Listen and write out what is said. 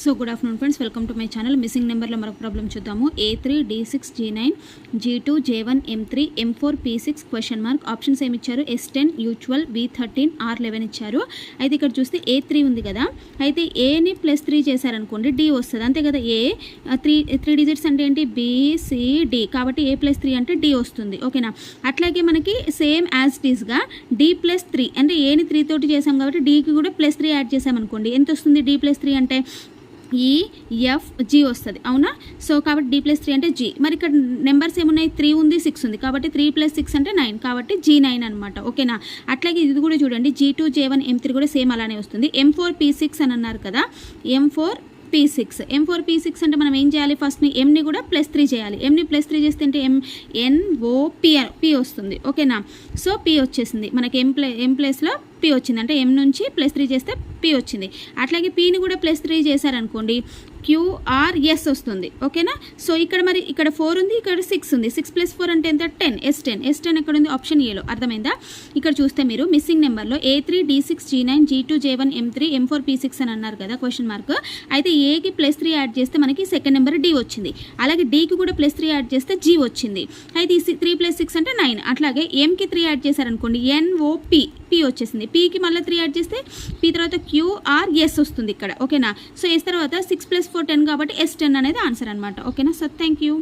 So good afternoon friends, welcome to my channel. Missing నెంబర్లో మరొక problem చూద్దాము. A3 D6 G9 G2 J1 M3 M4 P6 question mark. Options ఏమి ఇచ్చారు? S10 U12 B13 R11 ఇచ్చారు. అయితే ఇక్కడ చూస్తే A3 ఉంది కదా, అయితే ఏని +3 చేశారనుకోండి D వస్తుంది, అంతే కదా. ఏ త్రీ డిజిట్స్ అంటే ఏంటి? BCD, కాబట్టి A+3 అంటే D వస్తుంది. ఓకేనా. అట్లాగే మనకి సేమ్ యాజ్ ఇట్ ఈస్గా D+3 అంటే ఏని 3 తోటి చేసాం కాబట్టి Dకి కూడా +3 యాడ్ చేసామనుకోండి, ఎంత వస్తుంది? D+3 అంటే EFG వస్తుంది, అవునా. సో కాబట్టి D+3 అంటే G. మరి ఇక్కడ నెంబర్స్ ఏమున్నాయి? 3 ఉంది, 6 ఉంది, కాబట్టి 3 + 6 అంటే 9, కాబట్టి G9 అనమాట. ఓకేనా. అట్లాగే ఇది కూడా చూడండి, G2 J1 M3 కూడా సేమ్ అలానే వస్తుంది. M4 P6 అని అన్నారు కదా, M4 P6 అంటే మనం ఏం చేయాలి? ఫస్ట్ ఎంని కూడా +3 చేయాలి. ఎంని +3 చేస్తే అంటే NOP వస్తుంది. ఓకేనా. సో P వచ్చేసింది మనకి, ఎం ప్లేస్లో P వచ్చింది, అంటే M నుంచి +3 చేస్తే P వచ్చింది. అట్లాగే Pని కూడా +3 చేశారనుకోండి QRS వస్తుంది. ఓకేనా. సో ఇక్కడ మరి ఇక్కడ 4 ఉంది, ఇక్కడ 6 ఉంది. 6 + 4 అంటే ఎంత? 10. S10 ఎక్కడ ఉంది? ఆప్షన్ ఏలో. అర్థమైందా? ఇక్కడ చూస్తే మీరు మిస్సింగ్ నెంబర్లో A3 D6 G9 G2 J1 M3 M4 P6 అని అన్నారు కదా క్వశ్చన్ మార్క్. అయితే ఏకి +3 యాడ్ చేస్తే మనకి సెకండ్ నెంబర్ D వచ్చింది. అలాగే Dకి కూడా +3 యాడ్ చేస్తే G వచ్చింది. అయితే ఈ 3 + 6 అంటే 9. అట్లాగే Mకి 3 యాడ్ చేశారనుకోండి NOP P వచ్చేసింది. Pకి మళ్ళీ 3 యాడ్ చేస్తే P తర్వాత QRS వస్తుంది ఇక్కడ. ఓకేనా. సో S తర్వాత 6 + 4 10 కాబట్టి S10 అనేది ఆన్సర్ అనమాట. ఓకేనా. So thank you.